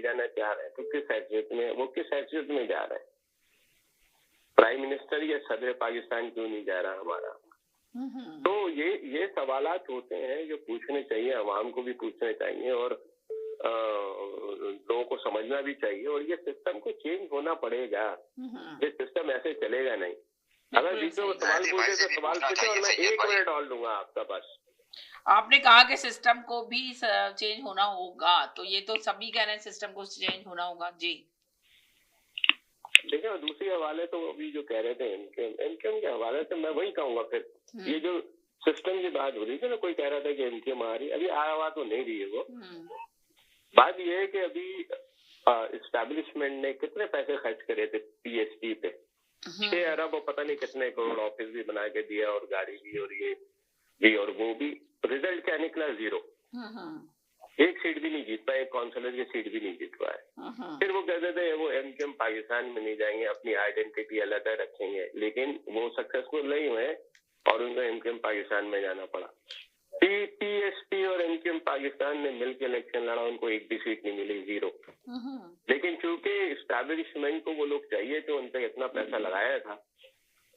जाना चाह रहे हैं तो किस हैसियत में, वो किस हैसियत में जा रहे हैं? प्राइम मिनिस्टर या सदर पाकिस्तान क्यों नहीं जा रहा हमारा? तो ये सवालात होते हैं जो पूछने चाहिए, अवाम को भी पूछने चाहिए और लोगों को समझना भी चाहिए। और ये सिस्टम को चेंज होना पड़ेगा, ये सिस्टम ऐसे चलेगा नहीं। अगर बीच में सवाल पूछे तो सवाल पूछे और मैं 1 मिनट और लूंगा आपका बस। आपने कहा कि सिस्टम को भी चेंज होना होगा, तो ये तो सभी कह रहे हैं सिस्टम को चेंज होना होगा जी। देखिए, दूसरी हवाले तो अभी जो कह रहे थे एमकेएम के हवाले से मैं वही कहूंगा फिर, ये जो सिस्टम की बात हो रही थी ना, कोई कह रहा था कि एमकेएम आ रही, अभी आया हुआ तो नहीं रही है वो। बात ये है कि अभी इस्टेब्लिशमेंट ने कितने पैसे खर्च करे थे पीएसटी पे, 6 अरब और पता नहीं कितने करोड़, ऑफिस भी बना के दिया और गाड़ी भी और ये भी और वो भी। रिजल्ट क्या निकला? 0। एक सीट भी नहीं जीत पाए, एक काउंसिलर की सीट भी नहीं जीत पाए। फिर वो कहते थे वो एमकेएम पाकिस्तान में नहीं जाएंगे, अपनी आइडेंटिटी अलग रखेंगे, लेकिन वो सक्सेसफुल नहीं हुए और उनको एमकेएम पाकिस्तान में जाना पड़ा। पीएसपी और एमकेएम पाकिस्तान ने मिलकर इलेक्शन लड़ा, उनको एक भी सीट नहीं मिली, 0। लेकिन चूंकि इस्टेब्लिशमेंट को वो लोग चाहिए तो उन पर इतना पैसा लगाया था,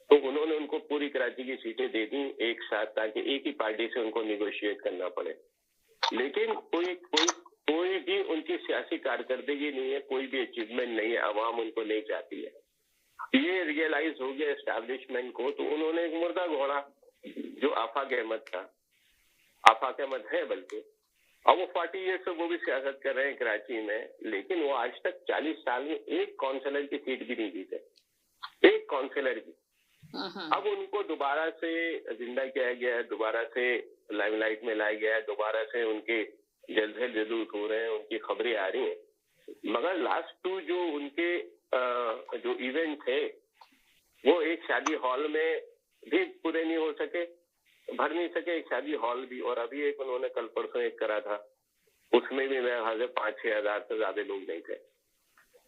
तो उन्होंने उनको पूरी कराची की सीटें दे दी एक साथ, ताकि एक ही पार्टी से उनको निगोशिएट करना पड़े। लेकिन कोई भी उनकी सियासी कारकर्दगी नहीं है, कोई भी अचीवमेंट नहीं है, अवाम उनको नहीं चाहती है। ये रियलाइज हो गया एस्टैब्लिशमेंट को, तो उन्होंने एक मुर्दा घोड़ा जो आफाक अहमद था, आफाक अहमद है बल्कि, अब वो 40 ईयर से वो भी सियासत कर रहे हैं कराची में, लेकिन वो आज तक 40 साल में एक काउंसिलर की सीट भी नहीं जीते, एक काउंसिलर की। अब उनको दोबारा से जिंदा किया गया है, दोबारा से लाइमलाइट में लाया गया है, दोबारा से उनके जलसे जदूद हो रहे हैं, उनकी खबरें आ रही हैं। मगर लास्ट 2 जो उनके जो इवेंट थे वो एक शादी हॉल में भी पूरे नहीं हो सके, भर नहीं सके एक शादी हॉल भी। और अभी एक उन्होंने कल परसों एक करा था, उसमें भी मेरे ख्याल से 5-6 हजार से ज्यादा लोग नहीं थे।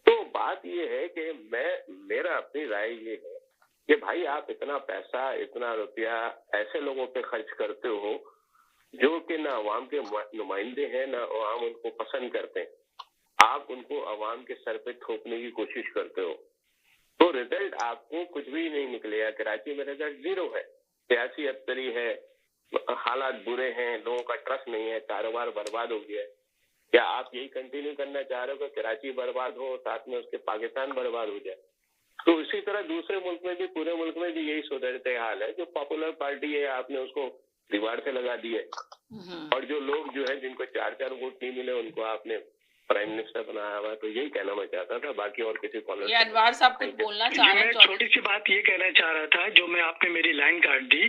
तो बात ये है कि मेरा अपनी राय ये है कि भाई आप इतना पैसा, इतना रुपया ऐसे लोगों पे खर्च करते हो जो कि ना अवाम के नुमाइंदे हैं, ना अवाम उनको पसंद करते हैं, आप उनको अवाम के सर पे थोपने की कोशिश करते हो, तो रिजल्ट आपको कुछ भी नहीं निकलेगा। कराची में रिजल्ट 0 है, सियासी अबतरी है, हालात बुरे हैं, लोगों का ट्रस्ट नहीं है, कारोबार बर्बाद हो गया है। क्या आप यही कंटिन्यू करना चाह रहे हो कि कराची बर्बाद हो, साथ में उसके पाकिस्तान बर्बाद हो जाए? तो इसी तरह दूसरे मुल्क में भी, पूरे मुल्क में भी यही सूरत हाल है। जो पॉपुलर पार्टी है आपने उसको दीवार से लगा दी है, और जो लोग जो है जिनको 4-4 वोट नहीं मिले उनको आपने प्राइम मिनिस्टर बनाया हुआ। तो यही कहना मैं चाहता था, बाकी और किसी कॉलर। ये अनवार साहब कुछ बोलना चाह रहे हैं? मैं छोटी सी बात ये कहना चाह रहा था, जो मैं आपने मेरी लाइन काट दी।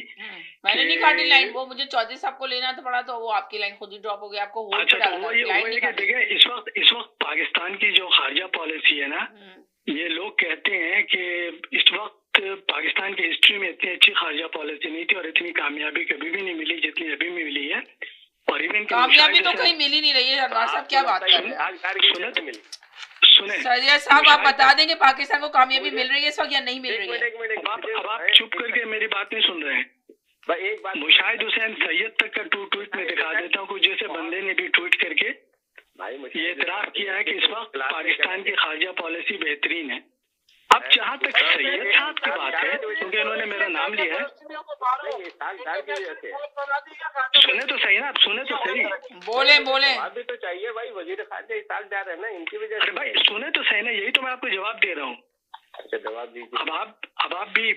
मैंने नहीं काटी लाइन, वो मुझे चौधरी साहब को लेना था पड़ा, तो वो आपकी लाइन खुद ही ड्रॉप हो गई, आपको होल्ड पे डाला था। देखिए, इस वक्त पाकिस्तान की जो खारजा पॉलिसी है ना, ये लोग कहते हैं कि इस वक्त पाकिस्तान की हिस्ट्री में इतनी अच्छी खारजा पॉलिसी नहीं थी और इतनी कामयाबी कभी भी नहीं मिली जितनी अभी भी मिली है। और इवन कामयाबी तो कहीं मिली नहीं रही है। अनवार साहब क्या बात कर रहे हैं? सुने सरिया साहब, आप बता देंगे पाकिस्तान को कामयाबी मिल रही है इस वक्त या नहीं मिल रही है? अब आप चुप करके मेरी बात नहीं सुन रहे हैं। एक बात मुशाहिद हुसैन सैयद तक का ट्वीट में दिखा देता हूँ, कुछ जैसे बंदे ने भी ट्वीट करके ये इतराफ किया है कि इस वक्त पाकिस्तान की खारजा पॉलिसी बेहतरीन है। अब जहाँ तक सैयद साहब की बात है, क्योंकि उन्होंने मेरा नाम लिया है, सुने तो सही ना, आप सुने तो सही, बोले अभी तो चाहिए भाई, वजीर खारजा इसाकदार है ना, इनकी वजह से। भाई सुने तो सही ना, यही तो मैं आपको जवाब दे रहा हूँ। अच्छा, जवाब दीजिए। अब आप भी,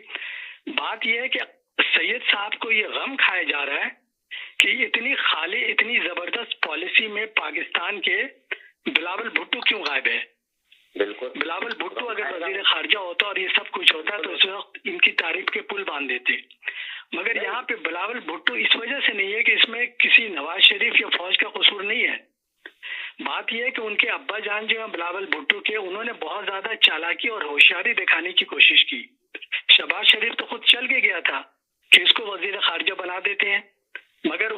बात यह है कि सैयद साहब को ये गम खाया जा रहा है कि इतनी जबरदस्त पॉलिसी में पाकिस्तान के बिलावल भुट्टो क्यों गायब है। बिल्कुल, बिलावल भुट्टो अगर वजीर खारजा होता और ये सब कुछ होता तो उस वक्त इनकी तारीफ के पुल बांध देते। मगर यहाँ पे बिलावल भुट्टो इस वजह से नहीं है कि इसमें किसी नवाज शरीफ या फौज का कसूर नहीं है। बात यह है कि उनके अब्बा जान जो है बिलावल भुट्टो के, उन्होंने बहुत ज्यादा चालाकी और होशियारी दिखाने की कोशिश की। शहबाज शरीफ तो खुद चल के गया था कि इसको वजीर खारजा बना देते हैं, मगर